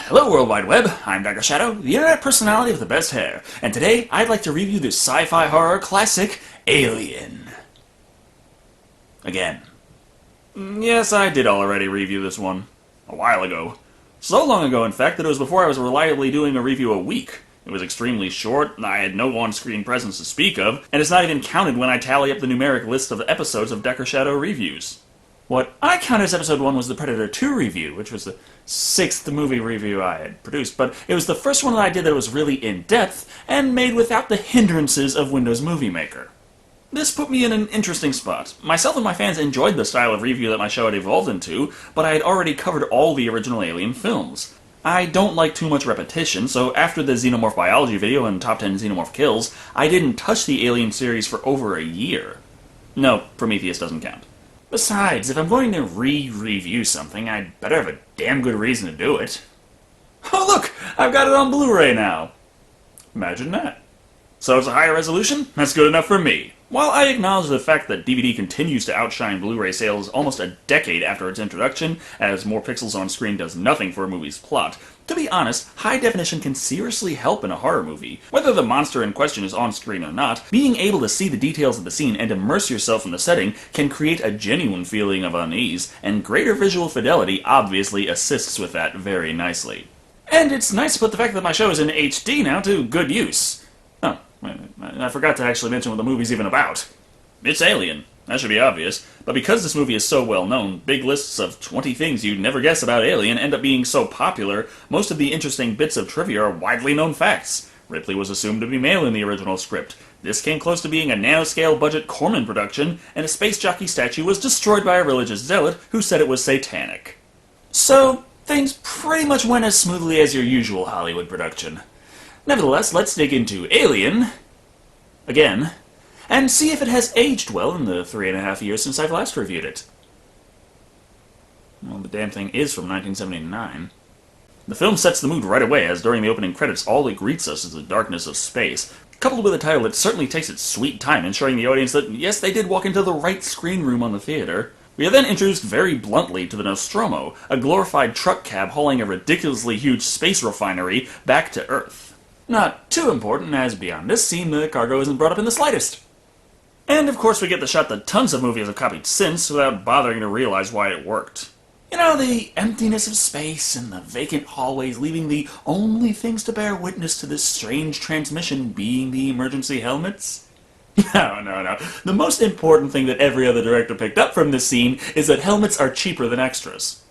Hello World Wide Web, I'm Dr. Shado, the internet personality with the best hair, and today I'd like to review the sci-fi horror classic, Alien. Again. Yes, I did already review this one. A while ago. So long ago, in fact, that it was before I was reliably doing a review a week. It was extremely short, I had no on-screen presence to speak of, and it's not even counted when I tally up the numeric list of episodes of Dr. Shado reviews. What I count as episode 1 was the Predator 2 review, which was the 6th movie review I had produced, but it was the first one that I did that was really in-depth, and made without the hindrances of Windows Movie Maker. This put me in an interesting spot. Myself and my fans enjoyed the style of review that my show had evolved into, but I had already covered all the original Alien films. I don't like too much repetition, so after the Xenomorph Biology video and Top 10 Xenomorph Kills, I didn't touch the Alien series for over a year. No, Prometheus doesn't count. Besides, if I'm going to re-review something, I'd better have a damn good reason to do it. Oh look! I've got it on Blu-ray now! Imagine that. So it's a higher resolution? That's good enough for me. While I acknowledge the fact that DVD continues to outshine Blu-ray sales almost a decade after its introduction, as more pixels on screen does nothing for a movie's plot, to be honest, high definition can seriously help in a horror movie. Whether the monster in question is on screen or not, being able to see the details of the scene and immerse yourself in the setting can create a genuine feeling of unease, and greater visual fidelity obviously assists with that very nicely. And it's nice to put the fact that my show is in HD now to good use. Oh, I forgot to actually mention what the movie's even about. It's Alien. That should be obvious. But because this movie is so well known, big lists of 20 things you'd never guess about Alien end up being so popular, most of the interesting bits of trivia are widely known facts. Ripley was assumed to be male in the original script. This came close to being a nanoscale budget Corman production, and a space jockey statue was destroyed by a religious zealot who said it was satanic. So, things pretty much went as smoothly as your usual Hollywood production. Nevertheless, let's dig into Alien again, and see if it has aged well in the 3.5 years since I've last reviewed it. Well, the damn thing is from 1979. The film sets the mood right away, as during the opening credits all it greets us is the darkness of space, coupled with a title that certainly takes its sweet time in showing the audience that, yes, they did walk into the right screen room on the theater. We are then introduced very bluntly to the Nostromo, a glorified truck cab hauling a ridiculously huge space refinery back to Earth. Not too important, as beyond this scene the cargo isn't brought up in the slightest. And of course we get the shot that tons of movies have copied since, without bothering to realize why it worked. You know, the emptiness of space and the vacant hallways leaving the only things to bear witness to this strange transmission being the emergency helmets? No. The most important thing that every other director picked up from this scene is that helmets are cheaper than extras.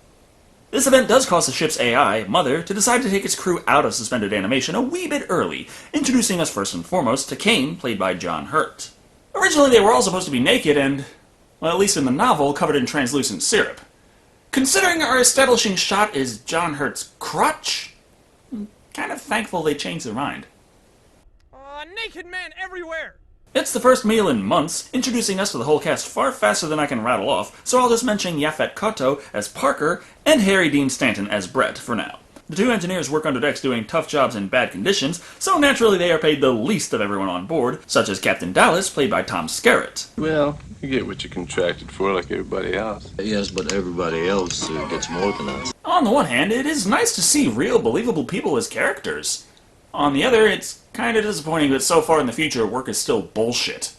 This event does cause the ship's AI, Mother, to decide to take its crew out of suspended animation a wee bit early, introducing us first and foremost to Kane, played by John Hurt. Originally they were all supposed to be naked and, well, at least in the novel, covered in translucent syrup. Considering our establishing shot is John Hurt's crotch, I'm kind of thankful they changed their mind. Naked men everywhere! It's the first meal in months, introducing us to the whole cast far faster than I can rattle off, so I'll just mention Yaphet Kotto as Parker and Harry Dean Stanton as Brett for now. The two engineers work under decks doing tough jobs in bad conditions, so naturally they are paid the least of everyone on board, such as Captain Dallas, played by Tom Skerritt. Well, you get what you contracted for like everybody else. Yes, but everybody else gets more than us. On the one hand, it is nice to see real, believable people as characters. On the other, it's kinda disappointing that so far in the future, work is still bullshit.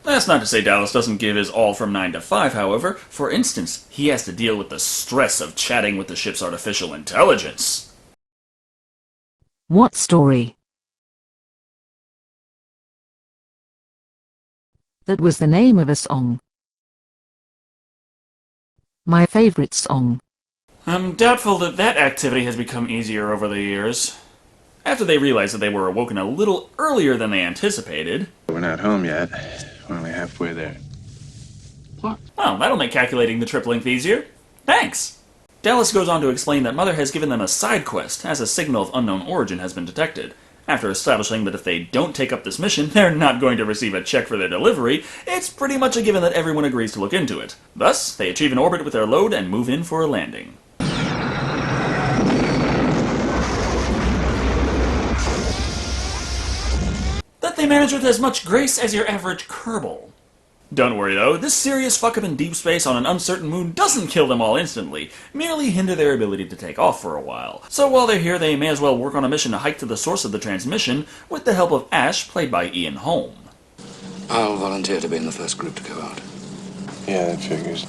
That's not to say Dallas doesn't give his all from 9 to 5, however. For instance, he has to deal with the stress of chatting with the ship's artificial intelligence. What story? That was the name of a song. My favorite song. I'm doubtful that that activity has become easier over the years. After they realized that they were awoken a little earlier than they anticipated... We're not home yet. We're only halfway there. Well, that'll make calculating the trip length easier. Thanks! Dallas goes on to explain that Mother has given them a side quest, as a signal of unknown origin has been detected. After establishing that if they don't take up this mission, they're not going to receive a check for their delivery, it's pretty much a given that everyone agrees to look into it. Thus, they achieve an orbit with their load and move in for a landing. That they manage with as much grace as your average Kerbal. Don't worry though, this serious fuck up in deep space on an uncertain moon doesn't kill them all instantly, merely hinder their ability to take off for a while. So while they're here, they may as well work on a mission to hike to the source of the transmission with the help of Ash, played by Ian Holm. I'll volunteer to be in the first group to go out. Yeah, that figures.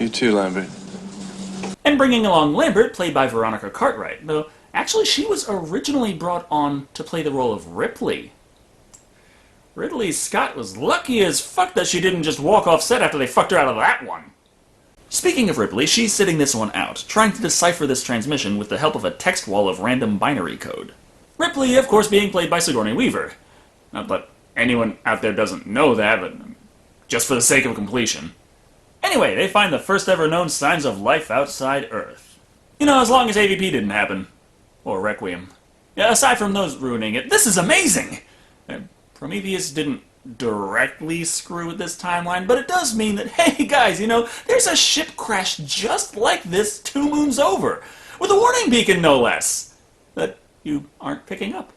You too, Lambert. And bringing along Lambert, played by Veronica Cartwright, though actually she was originally brought on to play the role of Ripley. Ridley Scott was lucky as fuck that she didn't just walk off set after they fucked her out of that one. Speaking of Ripley, she's sitting this one out, trying to decipher this transmission with the help of a text wall of random binary code. Ripley, of course, being played by Sigourney Weaver. Not that anyone out there doesn't know that, but just for the sake of completion. Anyway, they find the first ever known signs of life outside Earth. You know, as long as AVP didn't happen. Or Requiem. Yeah, aside from those ruining it, this is amazing! Prometheus didn't directly screw with this timeline, but it does mean that, hey guys, you know, there's a ship crash just like this 2 moons over, with a warning beacon no less, that you aren't picking up.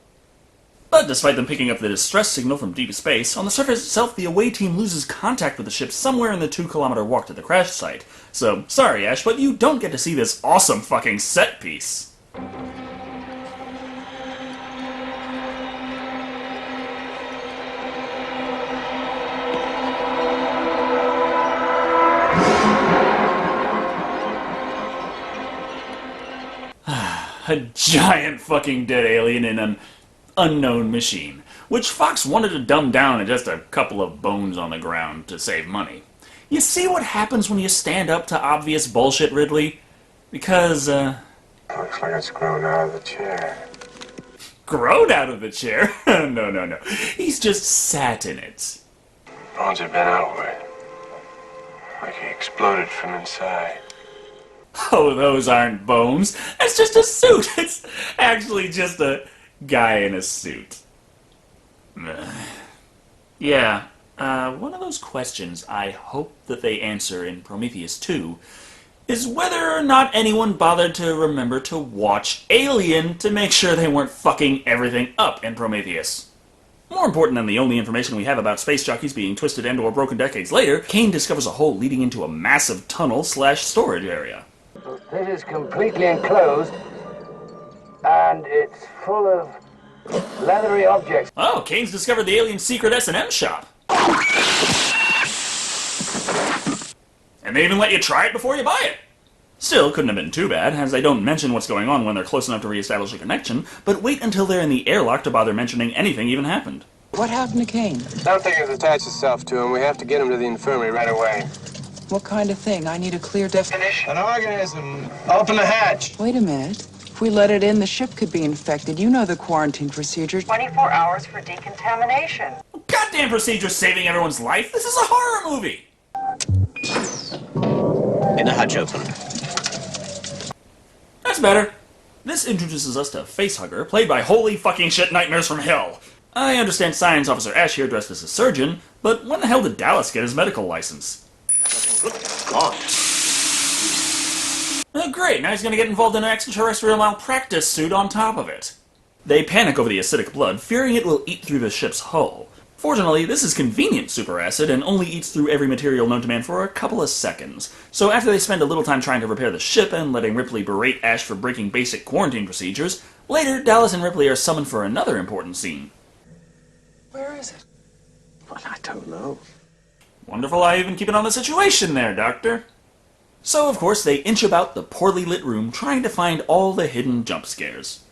But despite them picking up the distress signal from deep space, on the surface itself the away team loses contact with the ship somewhere in the 2-kilometer walk to the crash site. So, sorry Ash, but you don't get to see this awesome fucking set piece. A giant fucking dead alien in an unknown machine, which Fox wanted to dumb down to just a couple of bones on the ground to save money. You see what happens when you stand up to obvious bullshit, Ridley? Because, Looks like it's grown out of the chair. Grown out of the chair? No. He's just sat in it. Bones have been outward. Like he exploded from inside. Oh, those aren't bones. That's just a suit. It's actually just a guy in a suit. Yeah, one of those questions I hope that they answer in Prometheus 2 is whether or not anyone bothered to remember to watch Alien to make sure they weren't fucking everything up in Prometheus. More important than the only information we have about space jockeys being twisted and or broken decades later, Kane discovers a hole leading into a massive tunnel/storage area. This is completely enclosed, and it's full of leathery objects. Oh, Kane's discovered the alien's secret S&M shop. And they even let you try it before you buy it. Still, couldn't have been too bad, as they don't mention what's going on when they're close enough to reestablish a connection, but wait until they're in the airlock to bother mentioning anything even happened. What happened to Kane? Something has attached itself to him. We have to get him to the infirmary right away. What kind of thing? I need a clear definition. An organism. Open the hatch. Wait a minute. If we let it in, the ship could be infected. You know the quarantine procedure. 24 hours for decontamination. Goddamn procedure saving everyone's life? This is a horror movie! In the hatch open. That's better. This introduces us to Facehugger, played by holy fucking shit nightmares from hell. I understand Science Officer Ash here dressed as a surgeon, but when the hell did Dallas get his medical license? God. Oh, great, now he's gonna get involved in an extraterrestrial malpractice suit on top of it. They panic over the acidic blood, fearing it will eat through the ship's hull. Fortunately, this is convenient super acid and only eats through every material known to man for a couple of seconds. So after they spend a little time trying to repair the ship and letting Ripley berate Ash for breaking basic quarantine procedures, later Dallas and Ripley are summoned for another important scene. Where is it? Well, I don't know. Wonderful eye even keeping on the situation there, Doctor. So, of course, they inch about the poorly lit room trying to find all the hidden jump scares.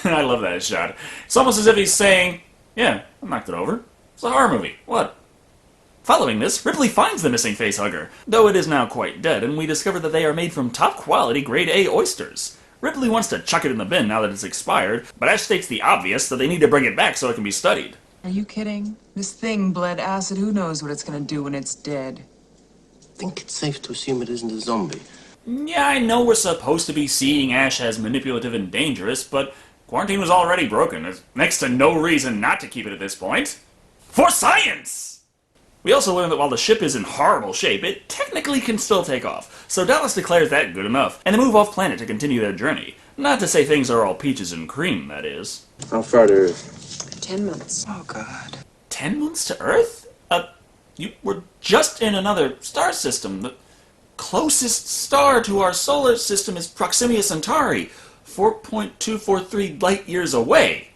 I love that shot. It's almost as if he's saying, yeah, I knocked it over. It's a horror movie. What? Following this, Ripley finds the missing facehugger, though it is now quite dead, and we discover that they are made from top-quality grade A oysters. Ripley wants to chuck it in the bin now that it's expired, but Ash states the obvious that they need to bring it back so it can be studied. Are you kidding? This thing bled acid. Who knows what it's gonna do when it's dead? I think it's safe to assume it isn't a zombie. Yeah, I know we're supposed to be seeing Ash as manipulative and dangerous, but quarantine was already broken. There's next to no reason not to keep it at this point. For science! We also learn that while the ship is in horrible shape, it technically can still take off, so Dallas declares that good enough, and they move off planet to continue their journey. Not to say things are all peaches and cream, that is. How far to Earth? 10 months. Oh, God. 10 months to Earth? You were just in another star system. The closest star to our solar system is Proxima Centauri, 4.243 light years away.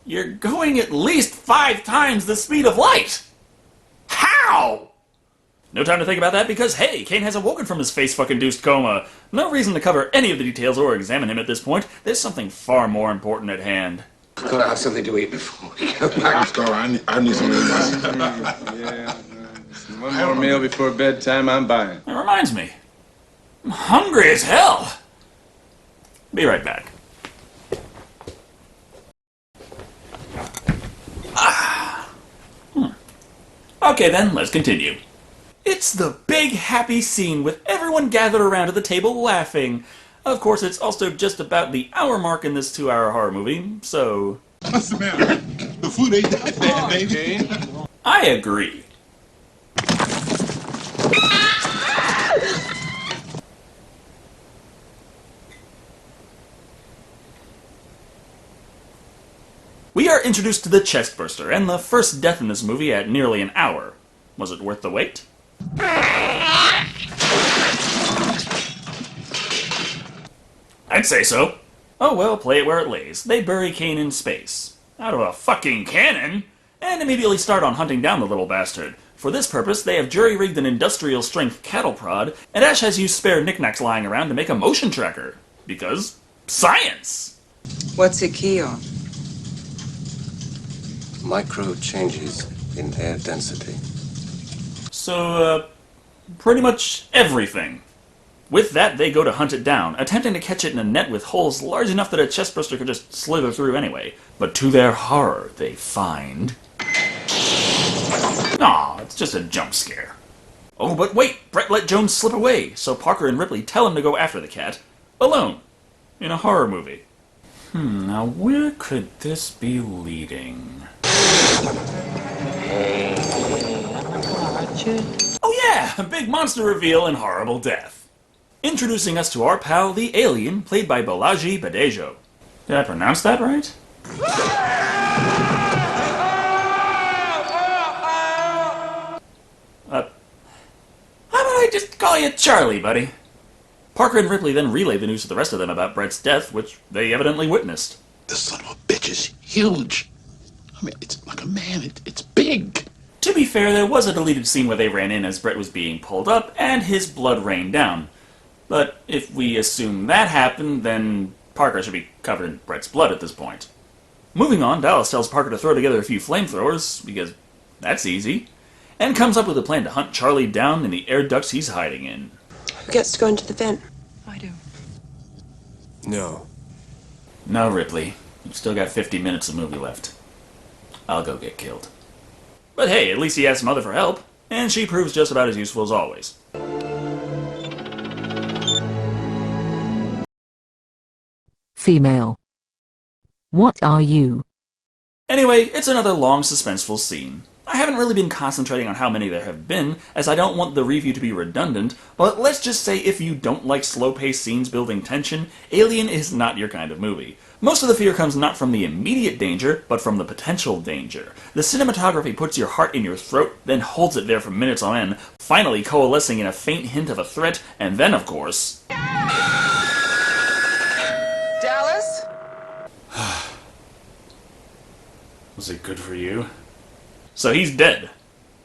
You're going at least 5 times the speed of light! How? No time to think about that because, hey, Kane has awoken from his face-fucking-deuced coma. No reason to cover any of the details or examine him at this point. There's something far more important at hand. We've got to have something to eat before we go back. Let's go. I need some Yeah, one more meal before bedtime, I'm buying. That reminds me. I'm hungry as hell. Be right back. Okay then, let's continue. It's the big happy scene with everyone gathered around at the table laughing. Of course, it's also just about the hour mark in this 2-hour horror movie, so... What's the matter? The food ain't that bad, baby. I agree. We are introduced to the chestburster, and the first death in this movie at nearly an hour. Was it worth the wait? I'd say so. Oh well, play it where it lays. They bury Kane in space. Out of a fucking cannon! And immediately start on hunting down the little bastard. For this purpose, they have jury-rigged an industrial-strength cattle prod, and Ash has used spare knickknacks lying around to make a motion tracker. Because... science! What's it key on? Micro changes in air density. So, pretty much everything. With that, they go to hunt it down, attempting to catch it in a net with holes large enough that a chestburster could just slither through anyway. But to their horror, they find... Aw, it's just a jump scare. Oh, but wait! Brett let Jones slip away, so Parker and Ripley tell him to go after the cat. Alone. In a horror movie. Now where could this be leading? Oh yeah! A big monster reveal and horrible death. Introducing us to our pal, the alien, played by Balaji Badejo. Did I pronounce that right? How about I just call you Charlie, buddy? Parker and Ripley then relay the news to the rest of them about Brett's death, which they evidently witnessed. This son of a bitch is huge. I mean, it's like a man. It's big. To be fair, there was a deleted scene where they ran in as Brett was being pulled up, and his blood rained down. But if we assume that happened, then Parker should be covered in Brett's blood at this point. Moving on, Dallas tells Parker to throw together a few flamethrowers, because that's easy, and comes up with a plan to hunt Charlie down in the air ducts he's hiding in. Who gets to go into the vent? I do. No. No, Ripley. You've still got 50 minutes of movie left. I'll go get killed. But hey, at least he asks Mother for help, and she proves just about as useful as always. Female. What are you? Anyway, it's another long, suspenseful scene. I haven't really been concentrating on how many there have been, as I don't want the review to be redundant, but let's just say if you don't like slow-paced scenes building tension, Alien is not your kind of movie. Most of the fear comes not from the immediate danger, but from the potential danger. The cinematography puts your heart in your throat, then holds it there for minutes on end, finally coalescing in a faint hint of a threat, and then, of course... Dallas? Was it good for you? So he's dead.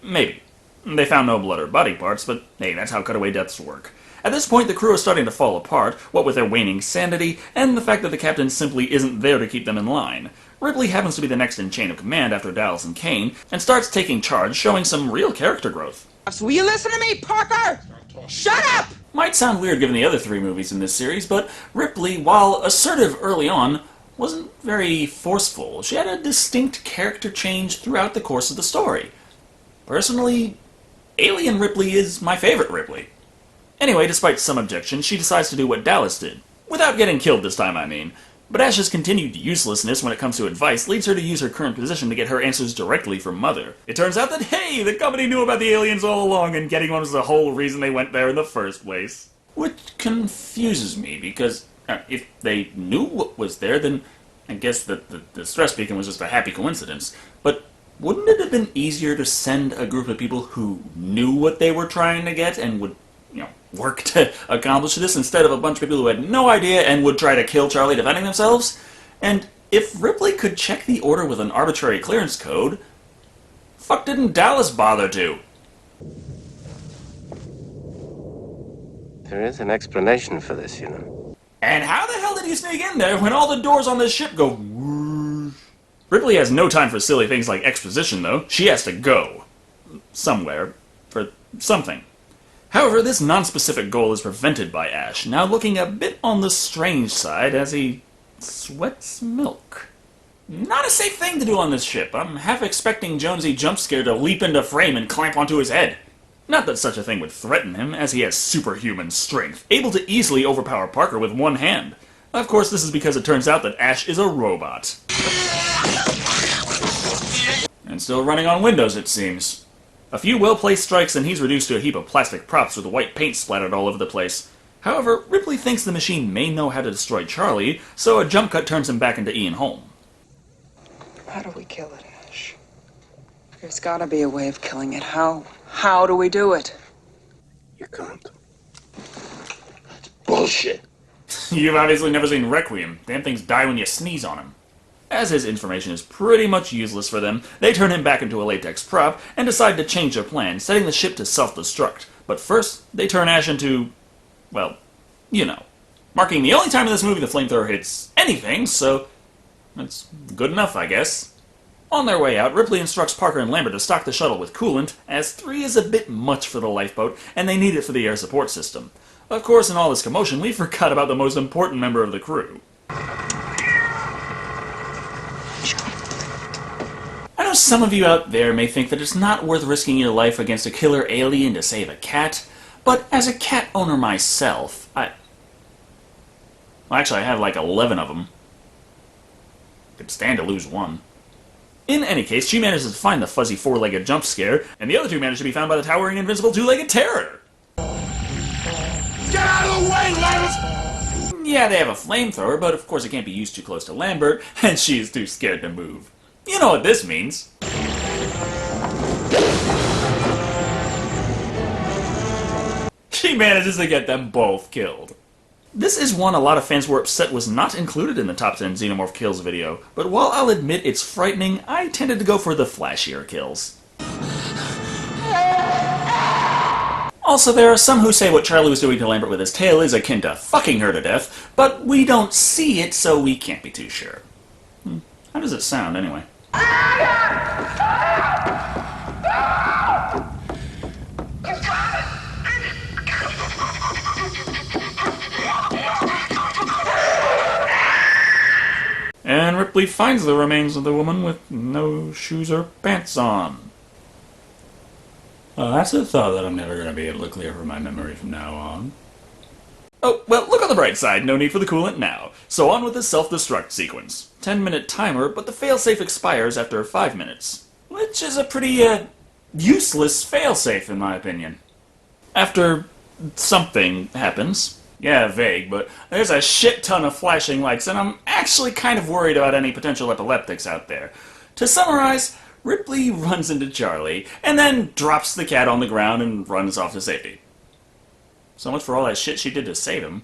Maybe. They found no blood or body parts, but hey, that's how cutaway deaths work. At this point, the crew is starting to fall apart, what with their waning sanity, and the fact that the captain simply isn't there to keep them in line. Ripley happens to be the next in chain of command after Dallas and Kane, and starts taking charge, showing some real character growth. Will you listen to me, Parker? Shut up! Might sound weird given the other 3 movies in this series, but Ripley, while assertive early on, wasn't very forceful. She had a distinct character change throughout the course of the story. Personally, Alien Ripley is my favorite Ripley. Anyway, despite some objections, she decides to do what Dallas did. Without getting killed this time, I mean. But Ash's continued uselessness when it comes to advice leads her to use her current position to get her answers directly from Mother. It turns out that, hey, the company knew about the aliens all along, and getting one was the whole reason they went there in the first place. Which confuses me, because if they knew what was there, then I guess the stress beacon was just a happy coincidence, but wouldn't it have been easier to send a group of people who knew what they were trying to get and would, work to accomplish this instead of a bunch of people who had no idea and would try to kill Charlie defending themselves? And if Ripley could check the order with an arbitrary clearance code, fuck didn't Dallas bother to? There is an explanation for this, you know. And how the hell did he sneak in there when all the doors on this ship go whoosh? Ripley has no time for silly things like exposition, though. She has to go. Somewhere. For something. However, this non-specific goal is prevented by Ash, now looking a bit on the strange side as he sweats milk. Not a safe thing to do on this ship. I'm half expecting Jonesy Jumpscare to leap into frame and clamp onto his head. Not that such a thing would threaten him, as he has superhuman strength, able to easily overpower Parker with one hand. Of course, this is because it turns out that Ash is a robot. And still running on Windows, it seems. A few well-placed strikes and he's reduced to a heap of plastic props with white paint splattered all over the place. However, Ripley thinks the machine may know how to destroy Charlie, so a jump cut turns him back into Ian Holm. How do we kill it, Ash? There's gotta be a way of killing it. How? How do we do it? You can't. That's bullshit. You've obviously never seen Requiem. Damn things die when you sneeze on him. As his information is pretty much useless for them, they turn him back into a latex prop and decide to change their plan, setting the ship to self-destruct. But first, they turn Ash into, well, marking the only time in this movie the flamethrower hits anything, so that's good enough, I guess. On their way out, Ripley instructs Parker and Lambert to stock the shuttle with coolant, as 3 is a bit much for the lifeboat, and they need it for the air support system. Of course, in all this commotion, we forgot about the most important member of the crew. I know some of you out there may think that it's not worth risking your life against a killer alien to save a cat, but as a cat owner myself, well, actually, I have like 11 of them. Could stand to lose one. In any case, she manages to find the fuzzy 4-legged jump scare, and the other 2 manage to be found by the towering invincible 2-legged terror. Get out of the way, Lance! Yeah, they have a flamethrower, but of course it can't be used too close to Lambert, and she is too scared to move. You know what this means. She manages to get them both killed. This is one a lot of fans were upset was not included in the top 10 Xenomorph kills video, but while I'll admit it's frightening, I tended to go for the flashier kills. Also, there are some who say what Charlie was doing to Lambert with his tail is akin to fucking her to death, but we don't see it, so we can't be too sure. How does it sound, anyway? And Ripley finds the remains of the woman with no shoes or pants on. That's a thought that I'm never going to be able to clear from my memory from now on. Oh, well, look on the bright side. No need for the coolant now. So on with the self-destruct sequence. 10-minute timer, but the failsafe expires after 5 minutes. Which is a pretty, useless failsafe, in my opinion. After something happens. Yeah, vague, but there's a shit ton of flashing lights, and I'm actually kind of worried about any potential epileptics out there. To summarize, Ripley runs into Charlie, and then drops the cat on the ground and runs off to safety. So much for all that shit she did to save him.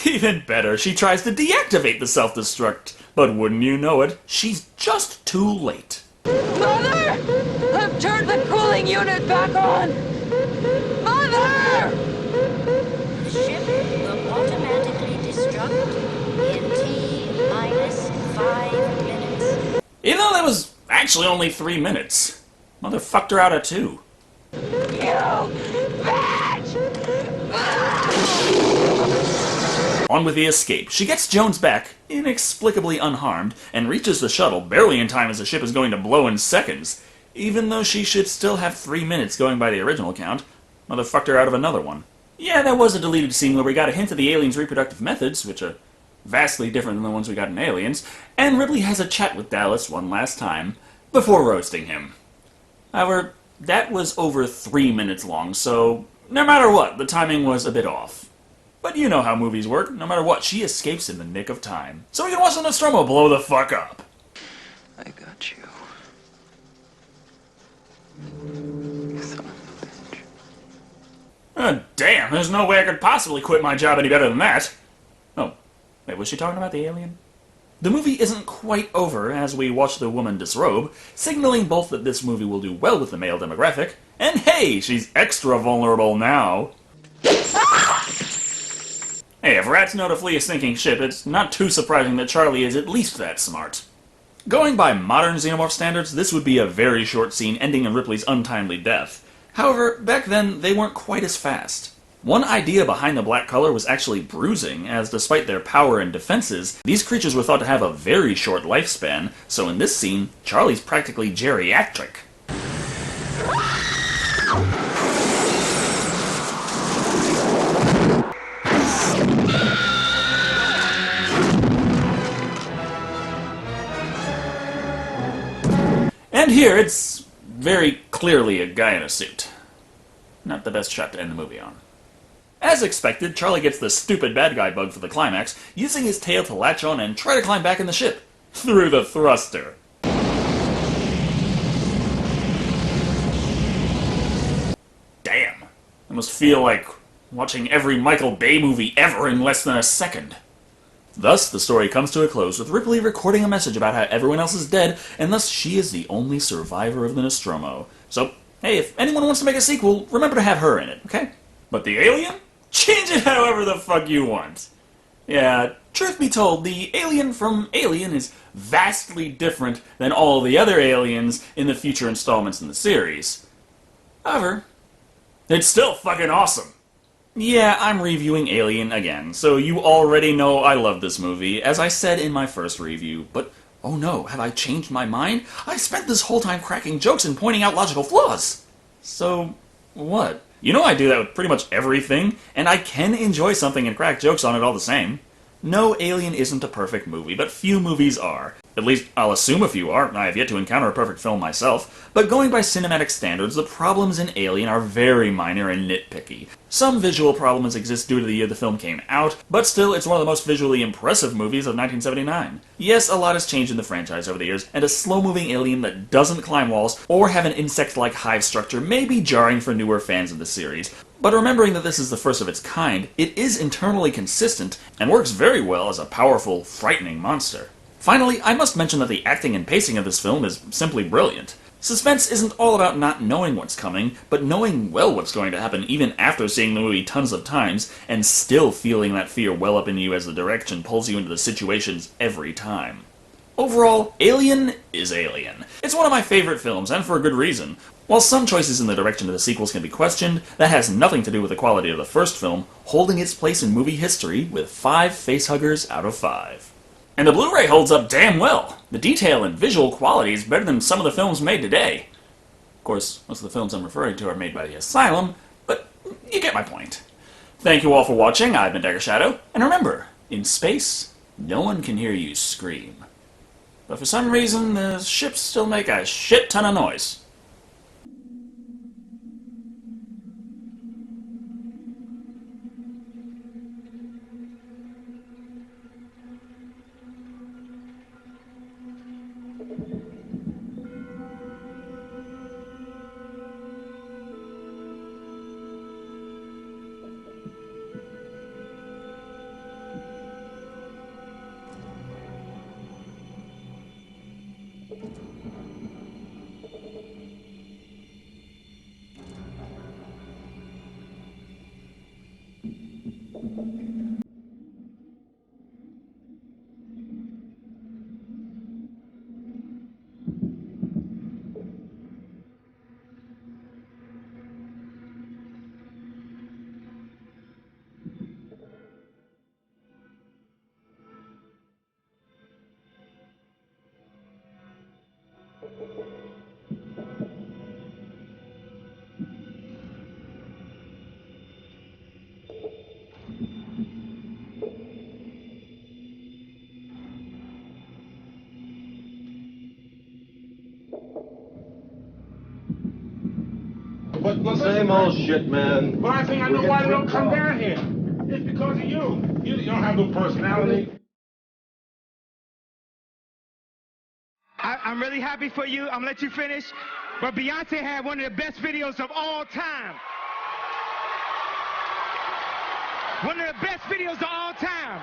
Even better, she tries to deactivate the self-destruct, but wouldn't you know it, she's just too late. Mother! I've turned the cooling unit back on! Mother! The ship will automatically destruct in T-5 minutes. Even though that was actually only 3 minutes. Mother fucked her out at 2. You bitch! On with the escape. She gets Jones back, inexplicably unharmed, and reaches the shuttle barely in time as the ship is going to blow in seconds. Even though she should still have 3 minutes going by the original count, Mother fucked her out of another one. Yeah, there was a deleted scene where we got a hint of the aliens' reproductive methods, which are vastly different than the ones we got in Aliens, and Ripley has a chat with Dallas one last time, before roasting him. However, that was over 3 minutes long, so no matter what, the timing was a bit off. But you know how movies work. No matter what, she escapes in the nick of time. So we can watch the Nostromo blow the fuck up. I got you. You son of a bitch. Damn, there's no way I could possibly quit my job any better than that. Oh, wait, was she talking about the alien? The movie isn't quite over as we watch the woman disrobe, signaling both that this movie will do well with the male demographic, and hey, she's extra vulnerable now. Hey, if rats know to flee a sinking ship, it's not too surprising that Charlie is at least that smart. Going by modern xenomorph standards, this would be a very short scene ending in Ripley's untimely death. However, back then, they weren't quite as fast. One idea behind the black color was actually bruising, as despite their power and defenses, these creatures were thought to have a very short lifespan, so in this scene, Charlie's practically geriatric. And here, it's very clearly a guy in a suit. Not the best shot to end the movie on. As expected, Charlie gets the stupid bad guy bug for the climax, using his tail to latch on and try to climb back in the ship. Through the thruster. Damn. I must feel like watching every Michael Bay movie ever in less than a second. Thus, the story comes to a close with Ripley recording a message about how everyone else is dead, and thus she is the only survivor of the Nostromo. So, hey, if anyone wants to make a sequel, remember to have her in it, okay? But the alien? Change it however the fuck you want. Yeah, truth be told, the alien from Alien is vastly different than all the other aliens in the future installments in the series. However, it's still fucking awesome. Yeah, I'm reviewing Alien again, so you already know I love this movie, as I said in my first review, but oh no, have I changed my mind? I spent this whole time cracking jokes and pointing out logical flaws. So, what? You know I do that with pretty much everything, and I can enjoy something and crack jokes on it all the same. No, Alien isn't a perfect movie, but few movies are. At least, I'll assume a few are. I have yet to encounter a perfect film myself. But going by cinematic standards, the problems in Alien are very minor and nitpicky. Some visual problems exist due to the year the film came out, but still, it's one of the most visually impressive movies of 1979. Yes, a lot has changed in the franchise over the years, and a slow-moving alien that doesn't climb walls or have an insect-like hive structure may be jarring for newer fans of the series. But remembering that this is the first of its kind, it is internally consistent and works very well as a powerful, frightening monster. Finally, I must mention that the acting and pacing of this film is simply brilliant. Suspense isn't all about not knowing what's coming, but knowing well what's going to happen even after seeing the movie tons of times, and still feeling that fear well up in you as the direction pulls you into the situations every time. Overall, Alien is Alien. It's one of my favorite films, and for a good reason. While some choices in the direction of the sequels can be questioned, that has nothing to do with the quality of the first film, holding its place in movie history with 5 facehuggers out of 5. And the Blu-ray holds up damn well. The detail and visual quality is better than some of the films made today. Of course, most of the films I'm referring to are made by the Asylum, but you get my point. Thank you all for watching. I've been Shado, and remember, in space, no one can hear you scream. But for some reason, the ships still make a shit ton of noise. Same old shit, man. Well, I think I know why they don't come down here. It's because of you. You don't have no personality. I'm really happy for you. I'm gonna let you finish. But Beyonce had one of the best videos of all time. One of the best videos of all time.